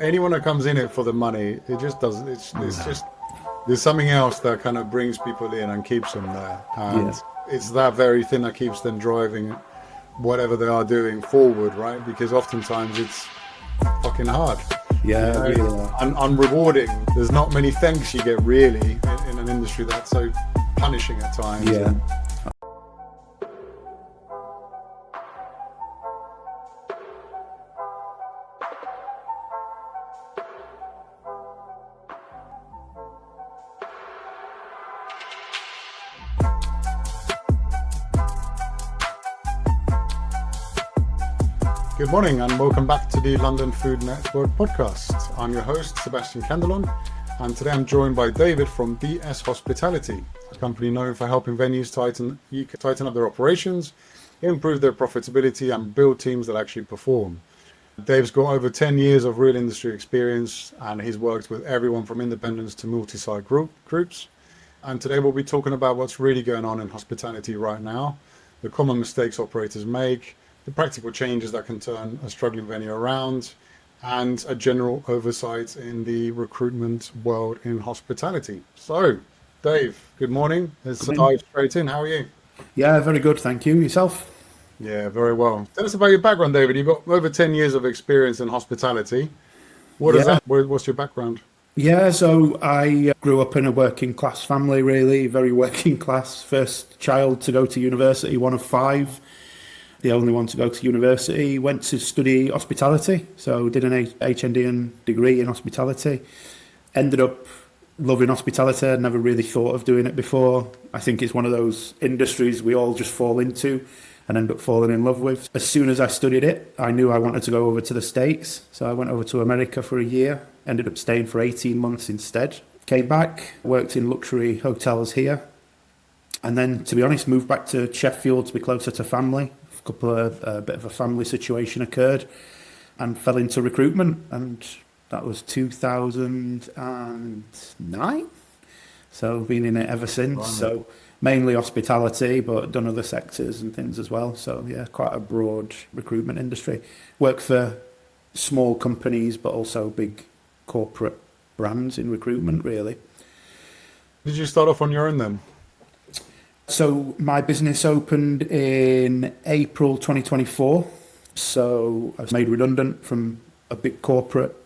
Anyone that comes in it for the money, it just doesn't. It's just there's something else that kind of brings people in and keeps them there, and Yeah, it's that very thing that keeps them driving whatever they are doing forward, right? Because oftentimes it's fucking hard, you yeah, know, really are. and unrewarding. There's not many thanks you get really in an industry that's so punishing at times. Yeah. And good morning and welcome back to the London Food Network podcast. I'm your host, Sebastian Candelon, and today I'm joined by David from BS Hospitality, a company known for helping venues tighten up their operations, improve their profitability, and build teams that actually perform. Dave's got over 10 years of real industry experience, and he's worked with everyone from independents to multi-site groups. And today we'll be talking about what's really going on in hospitality right now, the common mistakes operators make, the practical changes that can turn a struggling venue around, and a general oversight in the recruitment world in hospitality. So, Dave, good morning. Let's Come in. dive straight in. How are you? Yeah, very good. Thank you. Yourself? Yeah, very well. Tell us about your background, David. You've got over 10 years of experience in hospitality. Yeah. What's your background? Yeah, so I grew up in a working class family, really, very working class. First child to go to university, one of five. The only one to go to university. Went to study hospitality, so did an HND degree in hospitality. Ended up loving hospitality. I'd never really thought of doing it before. I think it's one of those industries we all just fall into and end up falling in love with. As soon as I studied it, I knew I wanted to go over to the States. So I went over to America for a year, ended up staying for 18 months instead. Came back, worked in luxury hotels here, and then, to be honest, moved back to Sheffield to be closer to family. A bit of a family situation occurred and fell into recruitment, and that was 2009. So been in it ever since. Blimey. So mainly hospitality, but done other sectors and things as well. So yeah, quite a broad recruitment industry. Work for small companies, but also big corporate brands in recruitment, really. Did you start off on your own then? So my business opened in April 2024. So I was made redundant from a big corporate,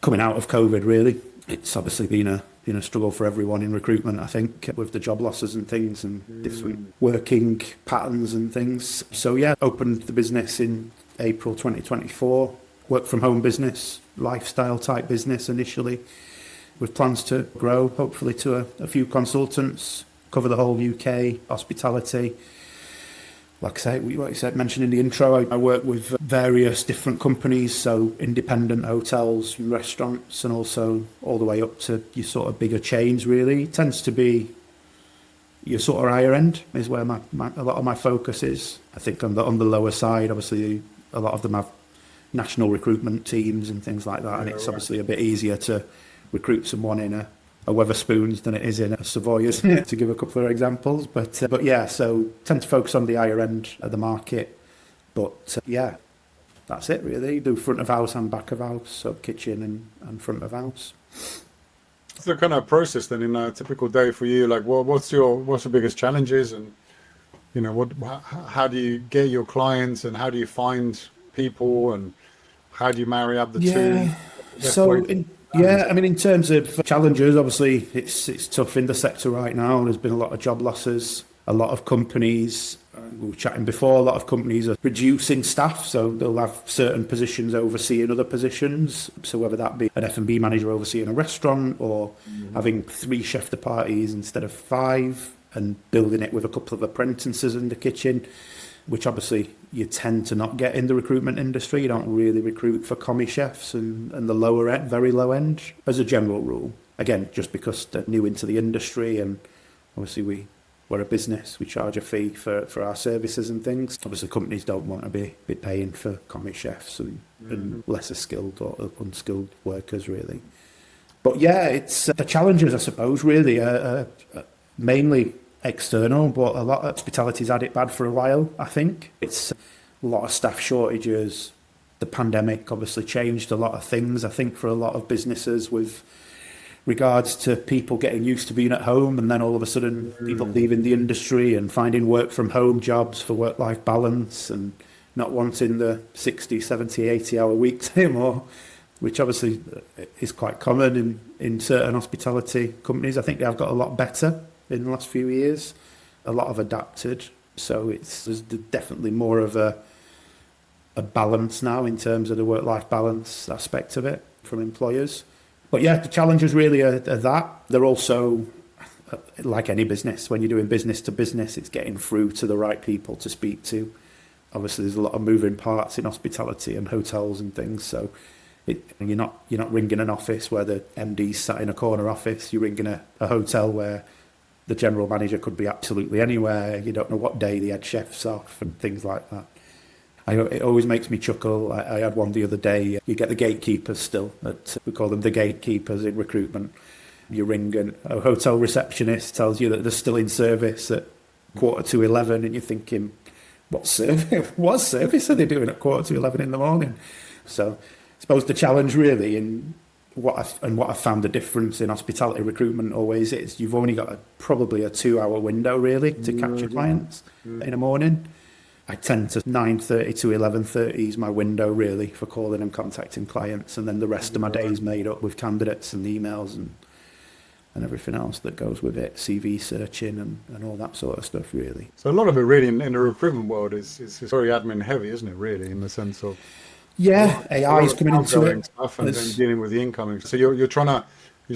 coming out of COVID, really. It's obviously been a struggle for everyone in recruitment, I think, with the job losses and things and different working patterns and things. So yeah, opened the business in April 2024. Work from home business, lifestyle type business initially, with plans to grow, hopefully to a few consultants, cover the whole UK, hospitality. Like I say, what you said, mentioned in the intro, I work with various different companies, so independent hotels, restaurants, and also all the way up to your sort of bigger chains, really. It tends to be your sort of higher end is where a lot of my focus is. I think on the lower side, obviously, a lot of them have national recruitment teams and things like that, and it's obviously a bit easier to recruit someone in a Weatherspoons than it is in a Savoy's, to give a couple of examples. But yeah, so tend to focus on the higher end of the market. But yeah, that's it really. Do front of house and back of house, so kitchen and front of house. What's the kind of process then in a typical day for you? Like, what's the biggest challenges, and how do you get your clients, and how do you find people, and how do you marry up the two? Yeah. Best way to Yeah, I mean, in terms of challenges, obviously it's tough in the sector right now. There's been a lot of job losses. A lot of companies, we were chatting before, a lot of companies are reducing staff, so they'll have certain positions overseeing other positions. So whether that be an F&B manager overseeing a restaurant, or having 3 chef de parties instead of 5, and building it with a couple of apprentices in the kitchen, which obviously you tend to not get in the recruitment industry. You don't really recruit for commie chefs and the lower end, very low end, as a general rule. Again, just because they're new into the industry, and obviously we're a business, we charge a fee for our services and things. Obviously companies don't want to be paying for commie chefs and lesser skilled or unskilled workers, really. But yeah, it's the challenges, I suppose, really, mainly external, but a lot of hospitality's had it bad for a while, I think. It's a lot of staff shortages, The pandemic obviously changed a lot of things, I think, for a lot of businesses with regards to people getting used to being at home, and then all of a sudden people leaving the industry and finding work from home jobs for work-life balance and not wanting the 60, 70, 80-hour weeks anymore, which obviously is quite common in certain hospitality companies. I think they have got a lot better in the last few years. A lot have adapted. So there's definitely more of a balance now in terms of the work-life balance aspect of it from employers. But yeah, the challenges really are that. They're also, like any business, when you're doing business to business, it's getting through to the right people to speak to. Obviously, there's a lot of moving parts in hospitality and hotels and things. So you're not ringing an office where the MD's sat in a corner office. You're ringing a hotel where the general manager could be absolutely anywhere. You don't know what day the head chef's off and things like that. It always makes me chuckle. I had one the other day. You get the gatekeepers still. We call them the gatekeepers in recruitment. You ring and a hotel receptionist tells you that they're still in service at 11:15, and you're thinking, what service are they doing at 11:15 in the morning? So I suppose the challenge really in what I found the difference in hospitality recruitment always is you've only got probably a 2-hour window really to capture clients in the morning. I tend to 9:30 to 11:30 is my window really for calling and contacting clients, and then the rest of my day is made up with candidates and emails and everything else that goes with it, CV searching and all that sort of stuff really. So a lot of it really in the recruitment world is very admin heavy, isn't it, really, in the sense of AI is coming into it stuff and then dealing with the incoming. So you're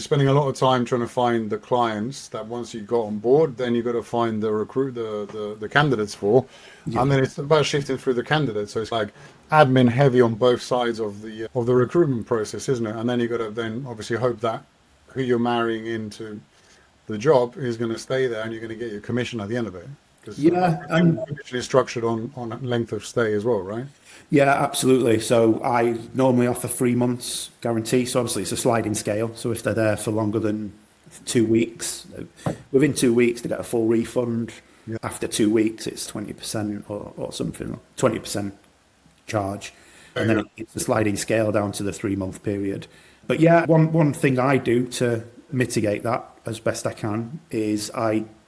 spending a lot of time trying to find the clients that once you got on board, then you've got to find the candidates for, and then it's about shifting through the candidates. So it's like admin heavy on both sides of the recruitment process, isn't it? And then you've got to then obviously hope that who you're marrying into the job is going to stay there, and you're going to get your commission at the end of it. And commission is structured on length of stay as well, right? Yeah, absolutely. So I normally offer 3 months guarantee. So obviously it's a sliding scale. So if they're there for longer than 2 weeks, within 2 weeks they get a full refund. Yeah. After 2 weeks, it's 20% or something, 20% charge. And then it's a sliding scale down to the 3-month period. But yeah, one thing I do to mitigate that as best I can is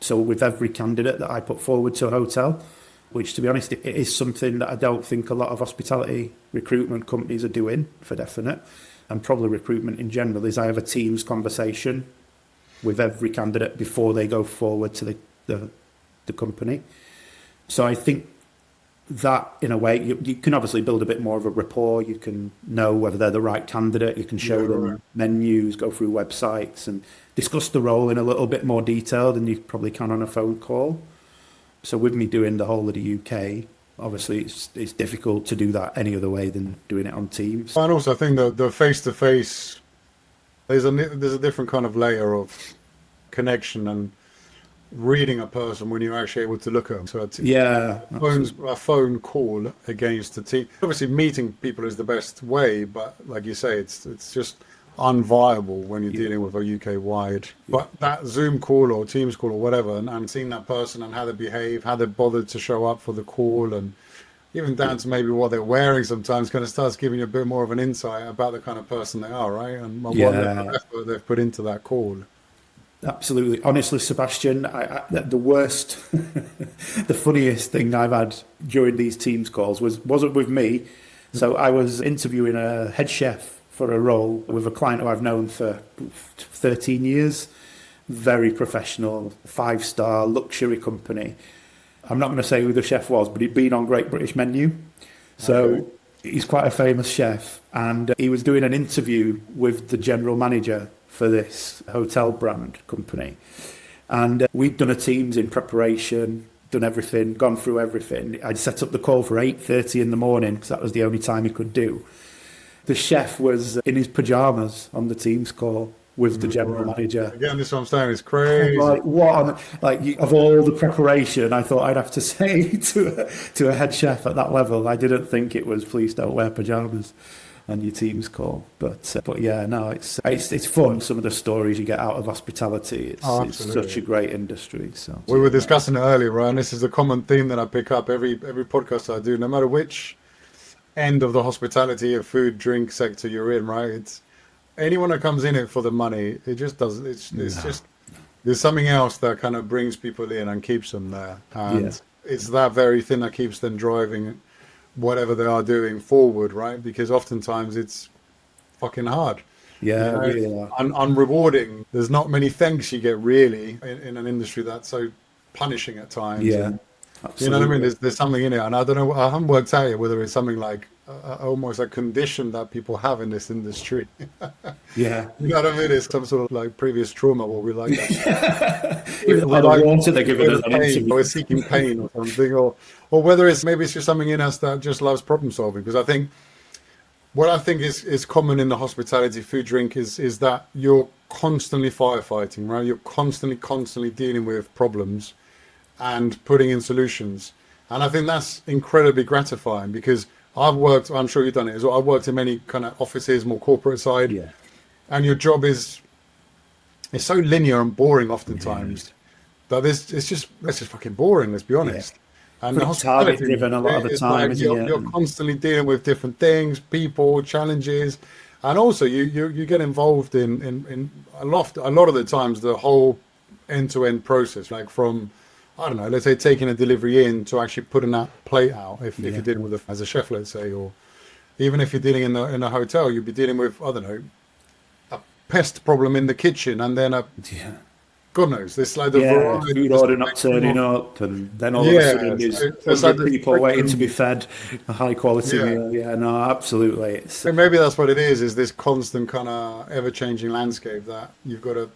so with every candidate that I put forward to a hotel, which to be honest, it is something that I don't think a lot of hospitality recruitment companies are doing for definite, and probably recruitment in general, is I have a Teams conversation with every candidate before they go forward to the company. So I think that in a way, you can obviously build a bit more of a rapport. You can know whether they're the right candidate. You can show them menus, go through websites and discuss the role in a little bit more detail than you probably can on a phone call. So with me doing the whole of the UK, obviously it's difficult to do that any other way than doing it on Teams. And also I think the face-to-face, there's a different kind of layer of connection and reading a person when you're actually able to look at them. So a phone call against the team. Obviously meeting people is the best way, but like you say, it's just unviable when you're dealing with a UK-wide. But that Zoom call or Teams call or whatever, and seeing that person and how they behave, how they bothered to show up for the call, and even down to maybe what they're wearing sometimes kind of starts giving you a bit more of an insight about the kind of person they are, right? And what effort they've put into that call. Absolutely. Honestly, Sebastian, the worst, the funniest thing I've had during these Teams calls wasn't with me. So I was interviewing a head chef for a role with a client who I've known for 13 years. Very professional, 5-star luxury company. I'm not going to say who the chef was, but he'd been on Great British Menu. So he's quite a famous chef. And he was doing an interview with the general manager for this hotel brand company. And we'd done a Teams in preparation, done everything, gone through everything. I'd set up the call for 8:30 in the morning because that was the only time he could do. The chef was in his pajamas on the Teams call with the general manager. Again, this is what I'm saying, it's crazy. Of all the preparation I thought I'd have to say to a head chef at that level, I didn't think it was please don't wear pajamas on your Teams call. But yeah, no, it's fun. Some of the stories you get out of hospitality. It's such a great industry. So we were discussing it earlier, right? And this is a common theme that I pick up every podcast I do, no matter which end of the hospitality or food drink sector you're in, right? It's anyone that comes in it for the money, it just doesn't. It's just there's something else that kind of brings people in and keeps them there, Yeah. and it's that very thing that keeps them driving whatever they are doing forward, right? Because oftentimes it's fucking hard. Yeah, You know, really are. unrewarding. There's not many thanks you get really in an industry that's so punishing at times, Yeah, and you know what I mean. absolutely. There's something in it, and I don't know. I haven't worked out yet whether it's something like almost a condition that people have in this industry. Yeah. You know what I mean? It's some sort of like previous trauma, what we like that. Even the We amount like of water they're giving us on pain, interview. or we're seeking pain or something, or whether it's maybe it's just something in us that just loves problem solving. Because I think what I think is common in the hospitality food drink is that you're constantly firefighting, right? You're constantly dealing with problems and putting in solutions. And I think that's incredibly gratifying because I've worked, I'm sure you've done it as well. I've worked in many kind of offices, more corporate side, Yeah. and your job is it's so linear and boring oftentimes that it's just fucking boring, let's be Yeah. honest. And the Pretty target hospitality, driven a lot of the it's time, like isn't it? you're constantly dealing with different things, people, challenges, and also you get involved in a lot of the times the whole end-to-end process, like from I don't know, let's say taking a delivery in to actually putting that plate out if Yeah. you're dealing with as a chef, let's say, or even if you're dealing in a hotel, you'd be dealing with I don't know a pest problem in the kitchen, and then Yeah. God knows, there's like the Yeah, variety food the order not spectrum turning of up, and then all of a yeah, sudden so there's it's like 100 the people waiting to be spectrum. fed a high quality Yeah. meal. Yeah, no, absolutely. It's So maybe that's what it is this constant kind of ever-changing landscape that you've got to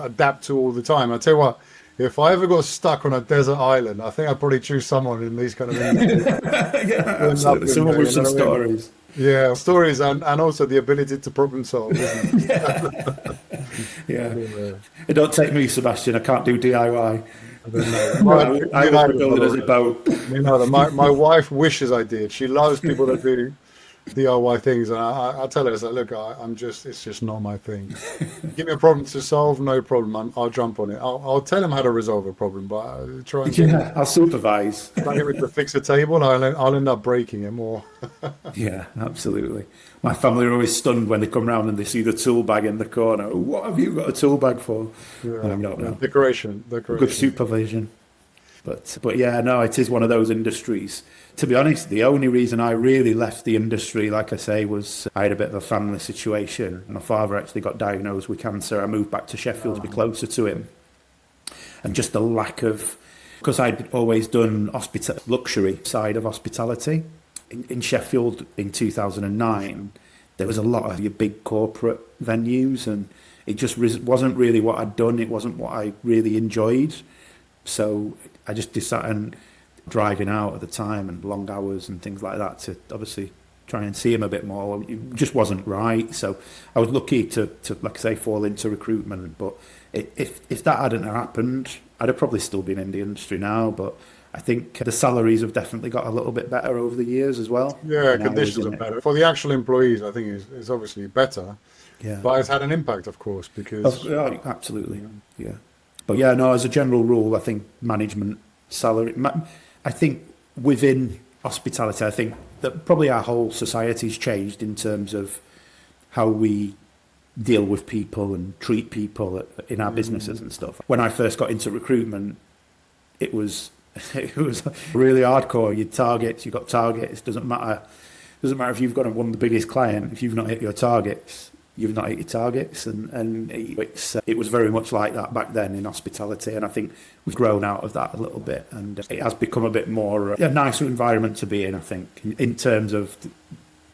adapt to all the time. I tell you what, if I ever got stuck on a desert island, I think I'd probably choose someone in these kind of industries yeah, to end up absolutely. with Someone me, with you know some what I mean? stories. Yeah, stories and also the ability to problem solve, isn't it? Yeah, Yeah, it don't take me, Sebastian. I can't do DIY. I don't know. I Me was the neither, by the builder's a way. boat. Me neither. My wife wishes I did. She loves people that do DIY things, and I tell her, it's like, look, it's just not my thing. Give me a problem to solve, no problem. I'll jump on it. I'll tell him how to resolve a problem, but try and Yeah, I'll supervise. get me to fix a table, I'll end up breaking it more. Yeah, absolutely. My family are always stunned when they come round and they see the tool bag in the corner. What have you got a tool bag for? I Yeah, don't know. decoration, Good decoration. supervision. But yeah, no, it is one of those industries. To be honest, the only reason I really left the industry, like I say, was I had a bit of a family situation. My father actually got diagnosed with cancer. I moved back to Sheffield to be closer to him. And just the lack of, because I'd always done luxury side of hospitality. In Sheffield in 2009, there was a lot of your big corporate venues, and it just wasn't really what I'd done. It wasn't what I really enjoyed. So I just decided, and driving out at the time and long hours and things like that to obviously try and see him a bit more, it just wasn't right. So I was lucky to like I say, fall into recruitment. But if that hadn't happened, I'd have probably still been in the industry now. But I think the salaries have definitely got a little bit better over the years as well. Yeah, And I was conditions in are it. better. For the actual employees, I think it's obviously better, Yeah. but it's had an impact, of course, because Yeah, absolutely. Yeah. But yeah, no, as a general rule, I think management salary, I think within hospitality, I think that probably our whole society's changed in terms of how we deal with people and treat people in our businesses and stuff. When I first got into recruitment, it was it was really hardcore. You got targets. Doesn't matter if you've got one of the biggest client. If you've not hit your targets, you've not hit your targets. And it was very much like that back then in hospitality. And I think we've grown out of that a little bit, and it has become a bit more a nicer environment to be in. I think in terms of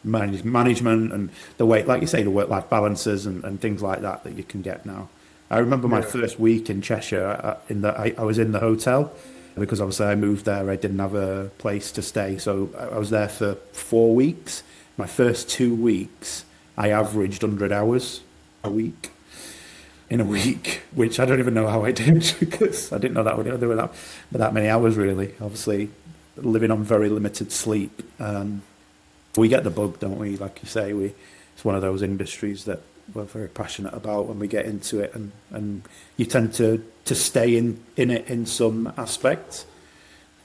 management and the way, like you say, the work-life balances and things like that you can get now. I remember my first week in Cheshire. I was in the hotel because obviously I moved there. I didn't have a place to stay, so I was there for 4 weeks. My first 2 weeks, I averaged 100 hours a week. In a week, which I don't even know how I did because I didn't know that there were that many hours really. Obviously, living on very limited sleep. We get the bug, don't we? Like you say, it's one of those industries that we're very passionate about when we get into it, and you tend to stay in it in some aspects.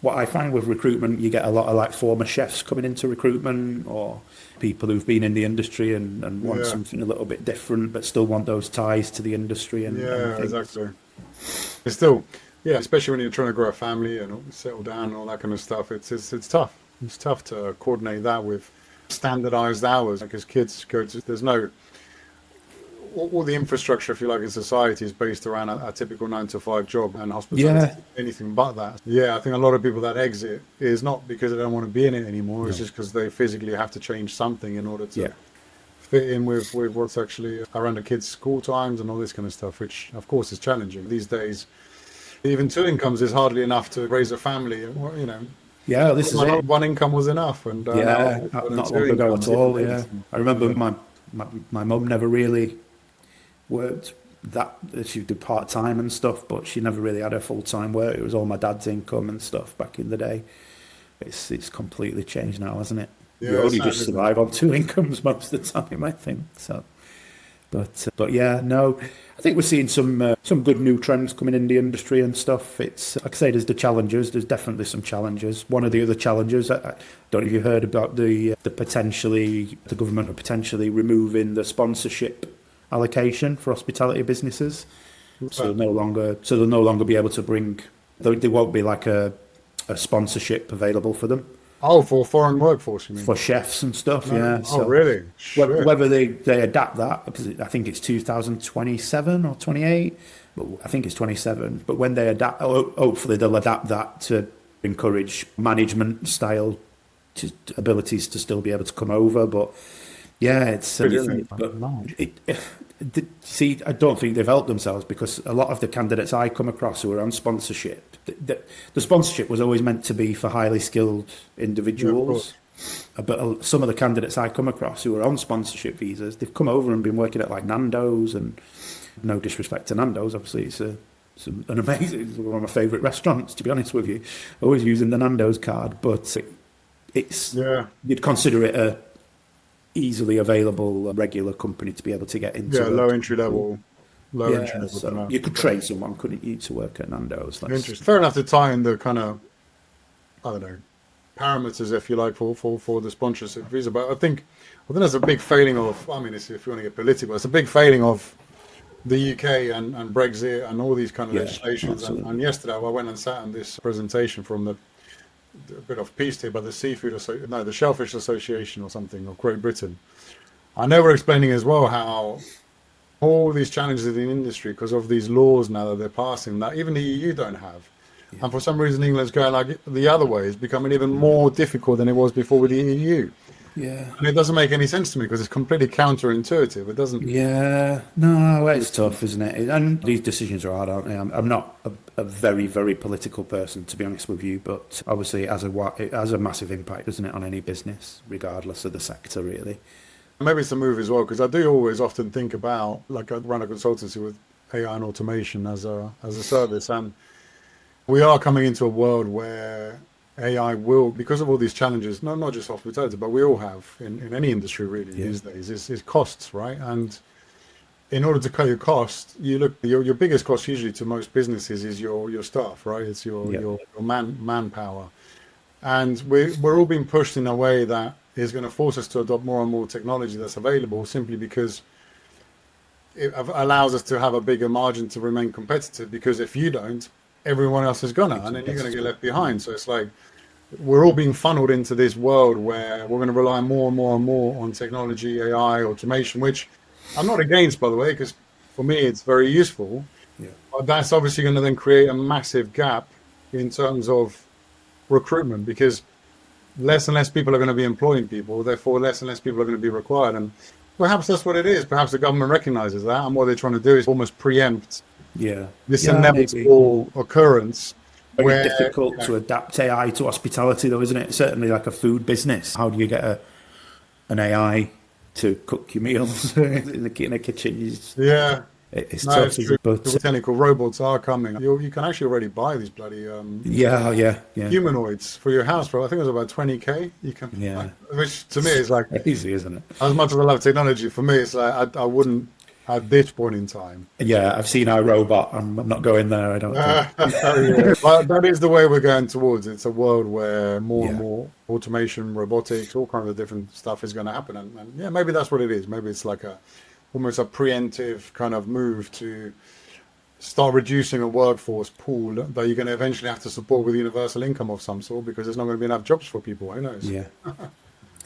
what I find with recruitment, you get a lot of like former chefs coming into recruitment, or people who've been in the industry and want Yeah. something a little bit different, but still want those ties to the industry and Yeah, things. exactly. It's still, yeah, especially when you're trying to grow a family and settle down and all that kind of stuff. It's tough. It's tough to coordinate that with standardized hours. Like as kids go to, there's no all the infrastructure, if you like, in society is based around a typical 9 to 5 job, and hospitality Yeah. anything but that. Yeah, I think a lot of people that exit is not because they don't want to be in it anymore. It's No. just because they physically have to change something in order to Yeah. fit in with what's actually around the kids' school times and all this kind of stuff, which of course is challenging these days. Even 2 incomes is hardly enough to raise a family. Well, Yeah, this is it. one income was enough, and now Yeah, on not two long ago incomes, at even all. Yeah, less. I remember my mum never really worked that. She did part time and stuff, but she never really had a full time work. It was all my dad's income and stuff back in the day. It's completely changed now, hasn't it? Yeah, You it's only sad, just isn't it? survive on 2 incomes most of the time, I think. So, but yeah, no, I think we're seeing some good new trends coming in the industry and stuff. It's like I say, there's the challenges. There's definitely some challenges. One of the other challenges, I don't know if you heard about the government are potentially removing the sponsorship allocation for hospitality businesses. So they'll no longer be able to bring. There won't be like a sponsorship available for them. Oh, for foreign workforce, you mean? For chefs and stuff, No. yeah. Oh, So really? Shit. whether they adapt that, because I think it's 2027 or 28, but I think it's 27. But when they adapt, hopefully they'll adapt that to encourage management style abilities to still be able to come over. But yeah, it's Brilliant. but see, I don't think they've helped themselves, because a lot of the candidates I come across who are on sponsorship, the sponsorship was always meant to be for highly skilled individuals. But some of the candidates I come across who are on sponsorship visas, they've come over and been working at like Nando's, and no disrespect to Nando's, obviously it's an amazing, it's one of my favourite restaurants, to be honest with you. Always using the Nando's card, but it's Yeah. you'd consider it a easily available regular company to be able to get into. Yeah, low entry level. Yeah, so you could train someone, couldn't you, to work at Nando's? Interesting. Fair enough to tie in the kind of, I don't know, parameters, if you like, for the sponsorship visa. But I think that's a big failing of, I mean, if you want to get political, it's a big failing of the UK and Brexit and all these kind of legislations. And yesterday I went and sat on this presentation from a bit of piece here, but the the Shellfish Association or something of Great Britain. And they were explaining as well how all these challenges in the industry because of these laws now that they're passing that even the EU don't have. Yeah. And for some reason England's going like the other way. It's becoming even more difficult than it was before with the EU. Yeah. And it doesn't make any sense to me because it's completely counterintuitive. It doesn't. Yeah. No, it's tough, isn't it? And these decisions are hard, aren't they? I'm not a very, very political person, to be honest with you, but obviously it has a massive impact, doesn't it, on any business, regardless of the sector, really. Maybe it's a move as well, because I do always often think about, like I run a consultancy with AI and automation as a service, and we are coming into a world where AI will, because of all these challenges, not just hospitality, but we all have in any industry really these days, is costs, right? And in order to cut your cost, you look your biggest cost usually to most businesses is your staff, right? It's your manpower, and we're all being pushed in a way that is going to force us to adopt more and more technology that's available simply because it allows us to have a bigger margin to remain competitive, because if you don't, everyone else is gonna, and then you're going to get left behind. So it's like we're all being funneled into this world where we're going to rely more and more and more on technology, AI, automation, which I'm not against, by the way, because for me it's very useful. Yeah. But that's obviously going to then create a massive gap in terms of recruitment, because less and less people are going to be employing people, therefore less and less people are going to be required. And perhaps that's what it is. Perhaps the government recognizes that, and what they're trying to do is almost preempt this inevitable occurrence. Very difficult to adapt AI to hospitality, though, isn't it? Certainly like a food business. How do you get an AI to cook your meals in a kitchen? It's tough. It's true. But the technical robots are coming. You can actually already buy these bloody humanoids for your house, bro. I think it was about 20K. You can, which to me is like easy, isn't it? As much as I love technology, for me it's like I wouldn't at this point in time. Yeah, I've seen iRobot. I'm not going there, I don't think. Yeah, but that is the way we're going towards. It's a world where more and Yeah. more automation, robotics, all kinds of different stuff is going to happen. And yeah, maybe that's what it is. Maybe it's like a almost a preemptive kind of move to start reducing a workforce pool that you're going to eventually have to support with universal income of some sort because there's not going to be enough jobs for people. Who knows? Yeah.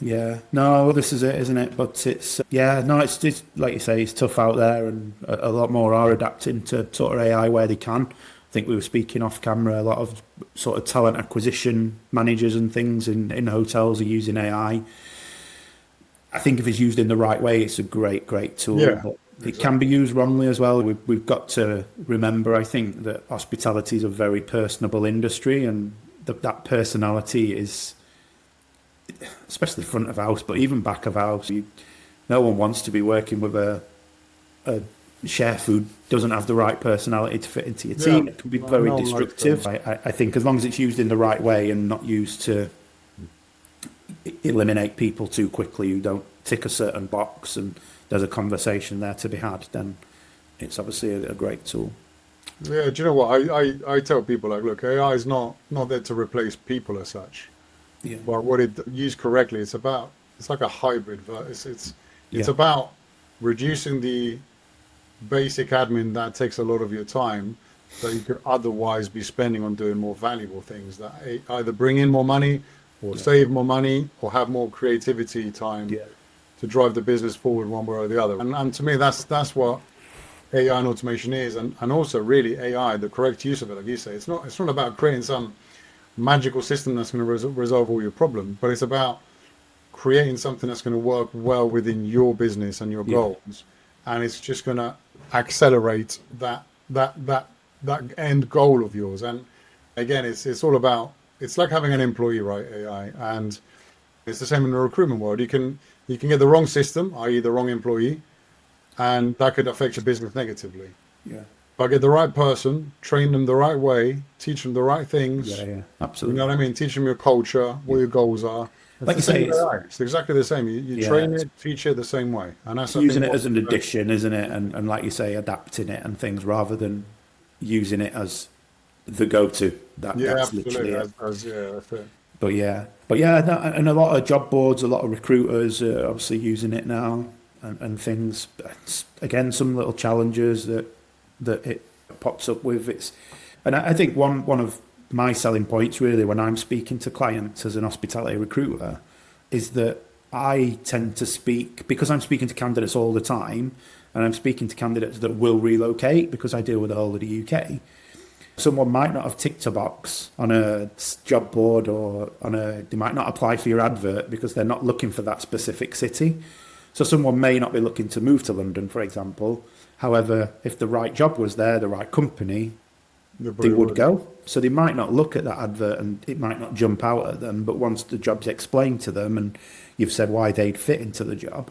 Yeah, no, this is it, isn't it? But it's yeah, no, it's just like you say, it's tough out there, and a lot more are adapting to sort of AI where they can. I think we were speaking off camera. A lot of sort of talent acquisition managers and things in hotels are using AI. I think if it's used in the right way, it's a great tool. Yeah, But it exactly. can be used wrongly as well. We've got to remember, I think, that hospitality is a very personable industry, and that personality is, especially front of house, but even back of house. No one wants to be working with a chef who doesn't have the right personality to fit into your Yeah, team. It can be no, very no one likes to. destructive. I think as long as it's used in the right way and not used to eliminate people too quickly who don't tick a certain box and there's a conversation there to be had, then it's obviously a great tool. Yeah, do you know what? I tell people like, look, AI is not there to replace people as such. Yeah. But what it used correctly, it's like a hybrid. It's Yeah. about reducing the basic admin that takes a lot of your time that you could otherwise be spending on doing more valuable things that either bring in more money or Yeah. save more money or have more creativity time Yeah. to drive the business forward one way or the other. And to me, that's what AI and automation is, and also really AI, the correct use of it, like you say, it's not about creating some magical system that's going to resolve all your problems, but it's about creating something that's going to work well within your business and your Yeah. goals, and it's just going to accelerate that end goal of yours. And again, it's all about, it's like having an employee, right? AI, and it's the same in the recruitment world. You can get the wrong system, i.e., the wrong employee, and that could affect your business negatively. Yeah. But get the right person, train them the right way, teach them the right Yeah. things. Yeah. You know Absolutely. what I mean? Teach them your culture, what Yeah. your goals are. It's Like the you same say, with AI. It's exactly the same. You yeah, train it, teach it the same way, and that's it's I think using it what. as an addition, isn't it? And like you say, adapting it and things rather than using it as the go-to. Yeah, That's literally absolutely. it. Yeah, that's it. But yeah, no, and a lot of job boards, a lot of recruiters are obviously using it now and things. But again, some little challenges that it pops up with. And I think one of my selling points really when I'm speaking to clients as an hospitality recruiter is that I tend to speak because I'm speaking to candidates all the time, and I'm speaking to candidates that will relocate because I deal with the whole of the UK. Someone might not have ticked a box on a job board or they might not apply for your advert because they're not looking for that specific city. So someone may not be looking to move to London, for example. However, if the right job was there, the right company, They they probably would would. go. So they might not look at that advert and it might not jump out at them. But once the job's explained to them and you've said why they'd fit into the job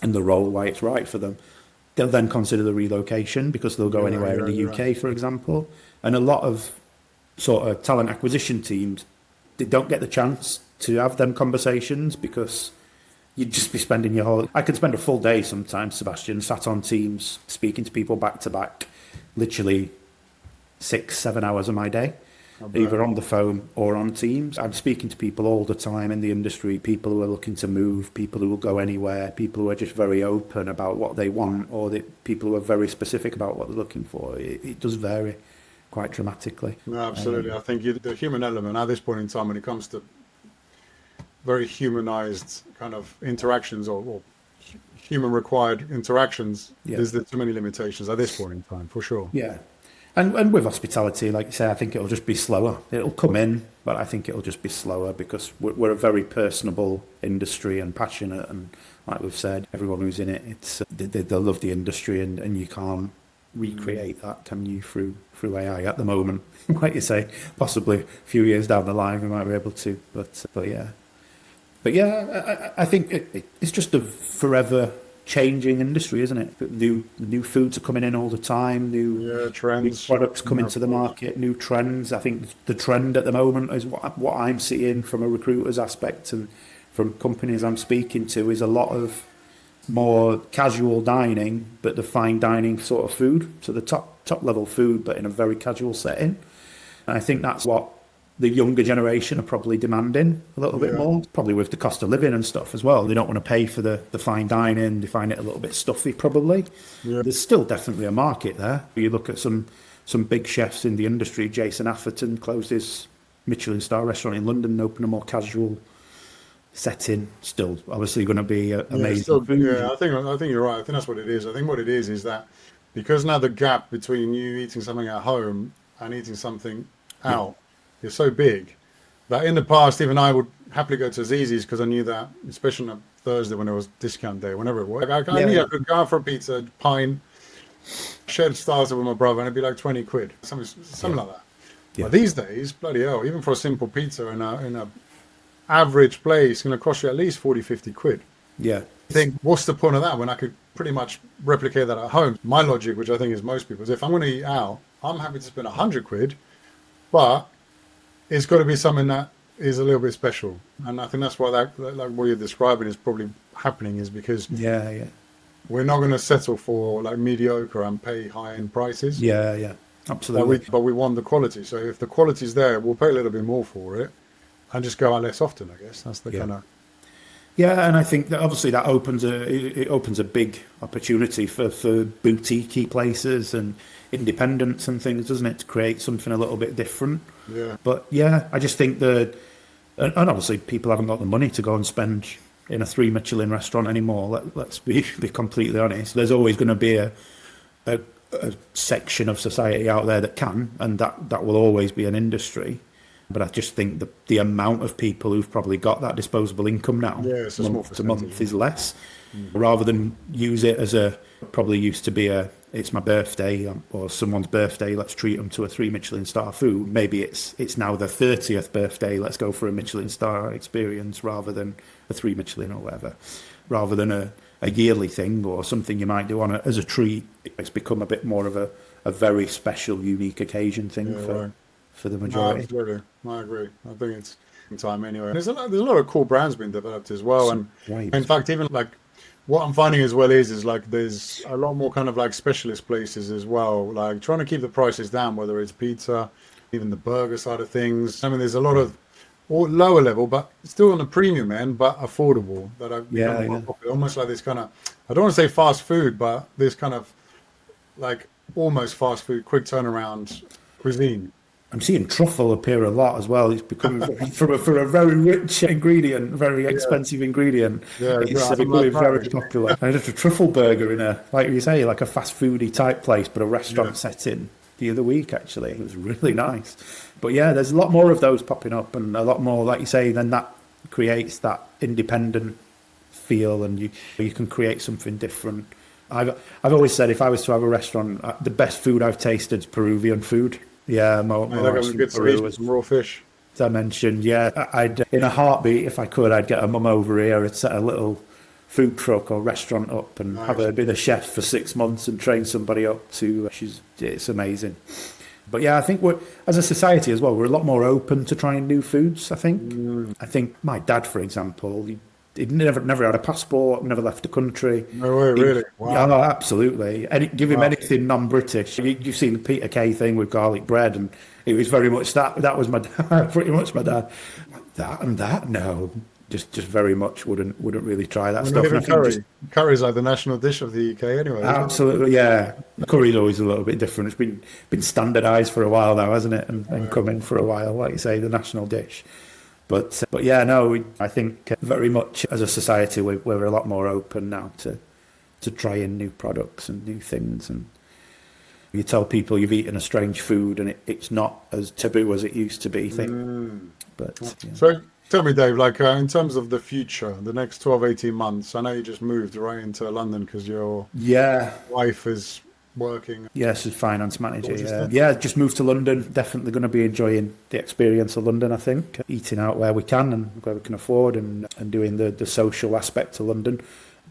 and the role, why it's right for them, they'll then consider the relocation because they'll go Yeah, anywhere in yeah, the yeah. UK, for example. And a lot of sort of talent acquisition teams, they don't get the chance to have them conversations because you'd just be spending your whole. I could spend a full day sometimes, Sebastian, sat on Teams speaking to people back to back, literally 6, 7 hours of my day, I bet. either on the phone or on Teams. I'm speaking to people all the time in the industry, people who are looking to move, people who will go anywhere, people who are just very open about what they want, or people who are very specific about what they're looking for. It does vary quite dramatically. No, absolutely. I think the human element at this point in time, when it comes to very humanized kind of interactions or human required interactions, Yeah. there's too many limitations at this point in time, for sure. Yeah. And with hospitality, like you say, I think it'll just be slower. It'll come in, but I think it'll just be slower because we're a very personable industry and passionate. And like we've said, everyone who's in it, they love the industry, and you can't recreate that, can you, through AI at the moment? Like you say, possibly a few years down the line we might be able to. But yeah. But yeah, I think it's just a forever changing industry, isn't it? New foods are coming in all the time, Yeah, new trends. products Yeah, coming to of the course. market, new trends. I think the trend at the moment is what I'm seeing from a recruiter's aspect and from companies I'm speaking to is a lot of more casual dining, but the fine dining sort of food. So the top level food, but in a very casual setting. And I think that's what the younger generation are probably demanding a little bit more, probably with the cost of living and stuff as well. They don't want to pay for the fine dining. They find it a little bit stuffy, probably. Yeah. There's still definitely a market there. You look at some big chefs in the industry. Jason Atherton closed his Michelin star restaurant in London and opened a more casual setting. Still obviously going to be amazing food. I think you're right. I think that's what it is. I think what it is that because now the gap between you eating something at home and eating something out is so big that in the past even I would happily go to Zizzi's because I knew that, especially on a Thursday when it was discount day, whenever it was, I knew I could go out for a pizza, pint, shared starter with my brother, and it'd be like 20 quid, something like that. Yeah. But these days, bloody hell, even for a simple pizza in a average place, it's going to cost you at least 40, 50 quid. Yeah. I think, what's the point of that when I could pretty much replicate that at home? My logic, which I think is most people's, if I'm going to eat out, I'm happy to spend 100 quid, but it's got to be something that is a little bit special. And I think that's why like what you're describing is probably happening, is because we're not going to settle for like mediocre and pay high-end prices. Yeah, absolutely. But we want the quality. So if the quality's there, we'll pay a little bit more for it and just go out less often, I guess. That's the kind of... Yeah, and I think that obviously that opens a big opportunity for boutique places and independents and things, doesn't it, to create something a little bit different. Yeah. But yeah, I just think that, and obviously people haven't got the money to go and spend in a 3 Michelin restaurant anymore. Let's be completely honest. There's always going to be a section of society out there that can, and that will always be an industry. But I just think the amount of people who've probably got that disposable income now, month to month, is less. Rather than use it as probably used to be it's my birthday or someone's birthday, let's treat them to a 3 Michelin star food. Maybe it's now their 30th birthday, let's go for a Michelin star experience rather than a 3 Michelin or whatever. Rather than a yearly thing or something you might do as a treat, it's become a bit more of a very special, unique occasion thing for the majority. No, absolutely. I agree. I think it's in time anyway. There's a lot of cool brands being developed as well. And in fact, even like what I'm finding as well is like there's a lot more kind of like specialist places as well, like trying to keep the prices down, whether it's pizza, even the burger side of things. I mean, there's a lot of lower level, but still on the premium end, but affordable, that are more popular. Almost like this kind of, I don't want to say fast food, but this kind of like almost fast food, quick turnaround cuisine. I'm seeing truffle appear a lot as well. It's become for a very rich ingredient, very expensive ingredient. Yeah, it's becoming very popular. I had a truffle burger in like you say, like a fast foody type place, but a restaurant setting the other week. Actually, it was really nice. But yeah, there's a lot more of those popping up, and a lot more, like you say. Then that creates that independent feel, and you can create something different. I've always said if I was to have a restaurant, the best food I've tasted is Peruvian food. Yeah, more good ceviche with some raw fish. As I mentioned, I'd in a heartbeat, if I could, I'd get a mum over here, I'd set a little food truck or restaurant up and have her be the chef for 6 months and train somebody up to. It's amazing. But yeah, I think as a society as well, we're a lot more open to trying new foods. I think. I think my dad, for example, he'd never had a passport, never left the country. No way, really? Wow. Yeah, no, absolutely. Give him anything non-British. You've seen the Peter Kay thing with garlic bread, and it was very much that. That was my dad, pretty much my dad. That, no. Just very much wouldn't really try that stuff. Even curry's like the national dish of the UK anyway. Absolutely, yeah. Curry's always a little bit different. It's been standardised for a while now, hasn't it? And come in for a while, like you say, the national dish. But yeah, no, I think very much as a society we're a lot more open now to trying new products and new things. And you tell people you've eaten a strange food and it's not as taboo as it used to be. But so tell me, Dave, like in terms of the future, the next 12, 18 months, I know you just moved right into London because your wife is working. Yes, as finance manager. Just moved to London. Definitely going to be enjoying the experience of London, I think. Eating out where we can and where we can afford, and doing the social aspect of London.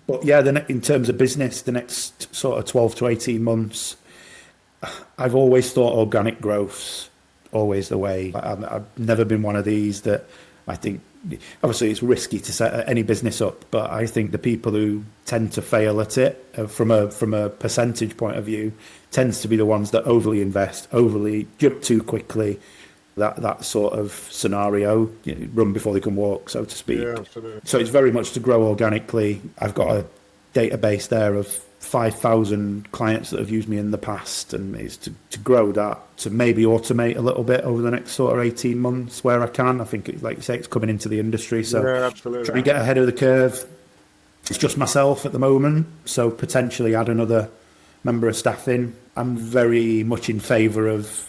But yeah, in terms of business, the next sort of 12 to 18 months, I've always thought organic growth's always the way. I've never been one of these that I think obviously it's risky to set any business up, but I think the people who tend to fail at it from a percentage point of view tends to be the ones that overly invest, overly jump too quickly, that sort of scenario, run before they can walk, so to speak. Yeah, absolutely. So it's very much to grow organically. I've got a database there of 5,000 clients that have used me in the past, and it's to grow that, to maybe automate a little bit over the next sort of 18 months where I can. I think, like you say, it's coming into the industry, so Yeah, absolutely. try and get ahead of the curve. It's just myself at the moment, so potentially add another member of staff in. I'm very much in favour of,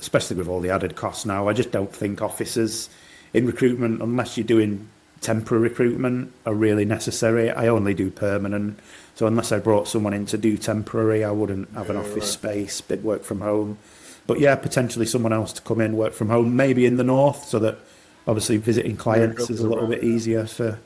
especially with all the added costs now, I just don't think officers in recruitment, unless you're doing temporary recruitment, are really necessary. I only do permanent, so unless I brought someone in to do temporary, I wouldn't have an office space, bit work from home. But yeah, potentially someone else to come in, work from home, maybe in the north, so that obviously visiting clients is a little bit easier for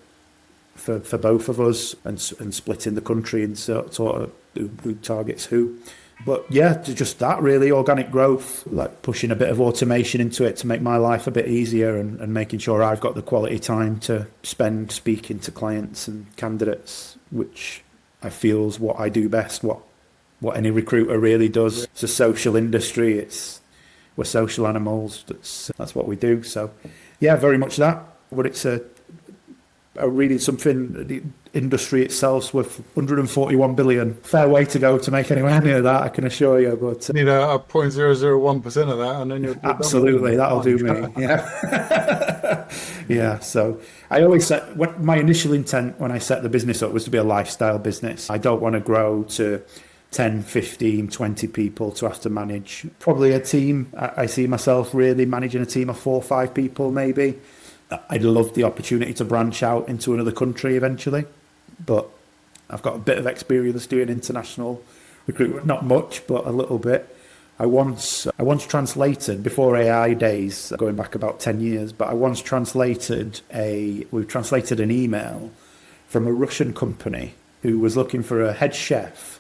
both of us, and splitting the country and sort of who targets who. But yeah, just that really, organic growth, like pushing a bit of automation into it to make my life a bit easier, and making sure I've got the quality time to spend speaking to clients and candidates, which I feel is what I do best, what any recruiter really does. It's a social industry, we're social animals, that's what we do. So yeah, very much that. But it's a reading something, the industry itself's worth 141 billion. Fair way to go to make anywhere near that, I can assure you. But need a 0.001% of that, and then you're absolutely, that'll do me. Yeah. Yeah. So I always said, my initial intent when I set the business up was to be a lifestyle business. I don't want to grow to 10, 15, 20 people to have to manage probably a team. I see myself really managing a team of 4 or 5 people maybe. I'd love the opportunity to branch out into another country eventually, but I've got a bit of experience doing international recruitment, not much, but a little bit. I once translated, before AI days, going back about 10 years, but I once translated an email from a Russian company who was looking for a head chef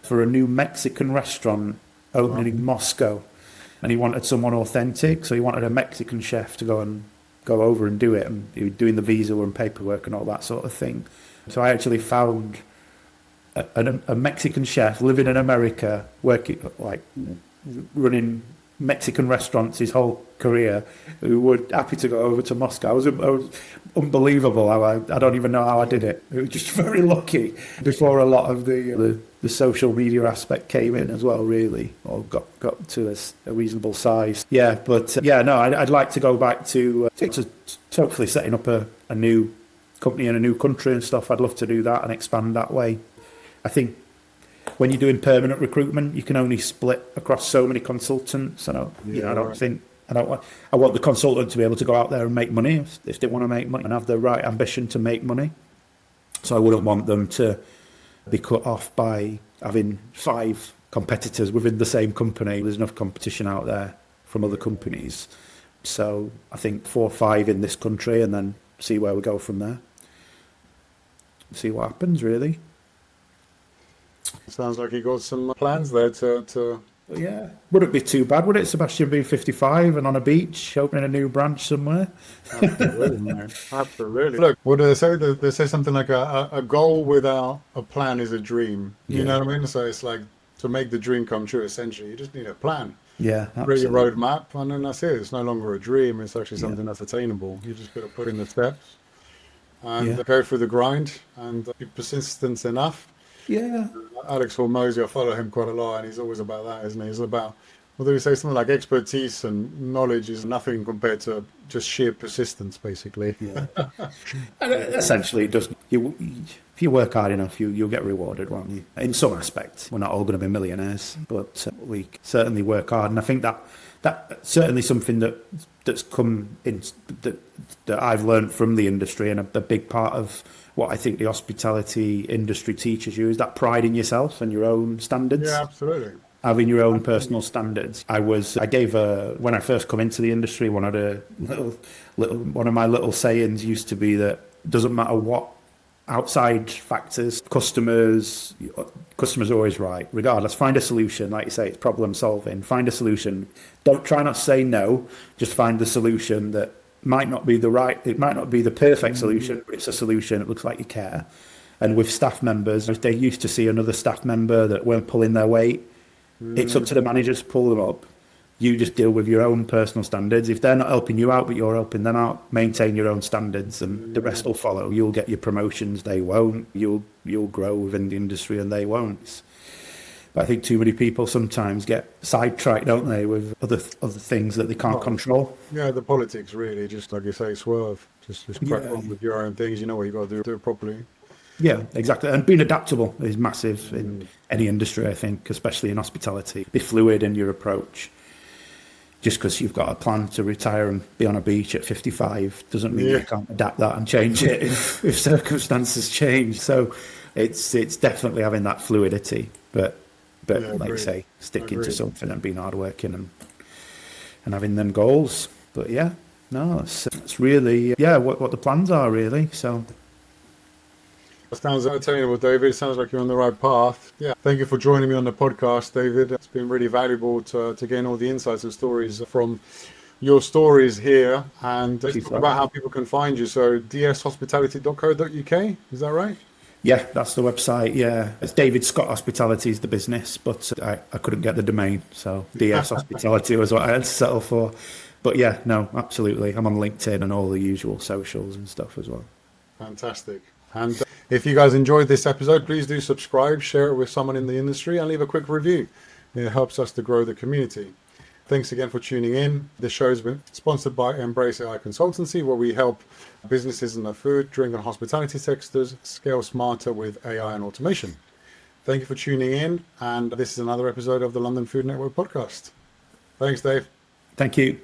for a new Mexican restaurant opening in Moscow, and he wanted someone authentic, so he wanted a Mexican chef to go over and do it, and he was doing the visa and paperwork and all that sort of thing. So I actually found a Mexican chef living in America, working like running Mexican restaurants his whole career, who were happy to go over to Moscow. I was unbelievable. I don't even know how I did it. It was just very lucky before a lot of the social media aspect came in as well, really, or got to a reasonable size. Yeah, but I'd like to go back to hopefully setting up a new company in a new country and stuff. I'd love to do that and expand that way. I think when you're doing permanent recruitment, you can only split across so many consultants. I want the consultant to be able to go out there and make money if they want to make money and have the right ambition to make money. So I wouldn't want them to be cut off by having 5 competitors within the same company. There's enough competition out there from other companies. So I think 4 or 5 in this country, and then see where we go from there. See what happens, really. Sounds like you got some plans there to... Yeah. Wouldn't be too bad, would it, Sebastian, being 55 and on a beach, opening a new branch somewhere? Absolutely, man. Absolutely. Look, what do they say? They say something like a goal without a plan is a dream. You know what I mean? So it's like, to make the dream come true, essentially, you just need a plan. Yeah, absolutely. Create a roadmap, and then that's it. It's no longer a dream. It's actually something that's attainable. You just got to put in the steps and go through the grind and be persistent enough. Yeah. Alex Hormozy, I follow him quite a lot, and he's always about that, isn't he? He's about, whether we say something like expertise and knowledge is nothing compared to just sheer persistence, basically. Yeah. And essentially, it does. If you work hard enough, you'll get rewarded, won't you? In some aspects, we're not all going to be millionaires, but we certainly work hard, and I think that certainly something that's come in that I've learned from the industry, and a big part of what I think the hospitality industry teaches you is that pride in yourself and your own standards. Yeah, absolutely. Having your own personal standards. I gave when I first come into the industry, one of my little sayings used to be that it doesn't matter what outside factors, customers are always right, regardless. Find a solution, like you say, it's problem solving. Find a solution. Don't try not to say no, just find the solution that might not be it might not be the perfect solution, but it's a solution. It looks like you care. And with staff members, if they used to see another staff member that weren't pulling their weight, it's up to the managers to pull them up. You just deal with your own personal standards. If they're not helping you out, but you're helping them out, maintain your own standards, and the rest will follow. You'll get your promotions, they won't. You'll grow within the industry, and they won't. But I think too many people sometimes get sidetracked, don't they, with other things that they can't control. Yeah, the politics really, just like you say, swerve. Just crack on with your own things. You know what you got to do it properly. Yeah, exactly. And being adaptable is massive in any industry, I think, especially in hospitality. Be fluid in your approach. Just because you've got a plan to retire and be on a beach at 55 doesn't mean you can't adapt that and change it if circumstances change. So it's definitely having that fluidity, but like I say, sticking to something and being hardworking and having them goals. But yeah, no, it's really what the plans are really. So. Sounds attainable, David. It sounds like you're on the right path. Yeah. Thank you for joining me on the podcast, David. It's been really valuable to gain all the insights and stories from your stories here. And let's talk about how people can find you. So dshospitality.co.uk, is that right? Yeah, that's the website. Yeah, it's David Scott Hospitality is the business, but I couldn't get the domain. So DS Hospitality was what I had to settle for. But yeah, no, absolutely. I'm on LinkedIn and all the usual socials and stuff as well. Fantastic. And if you guys enjoyed this episode, please do subscribe, share it with someone in the industry, and leave a quick review. It helps us to grow the community. Thanks again for tuning in. This show has been sponsored by Embrace AI Consultancy, where we help businesses in the food, drink, and hospitality sectors scale smarter with AI and automation. Thank you for tuning in, and this is another episode of the London Food Network podcast. Thanks, Dave. Thank you.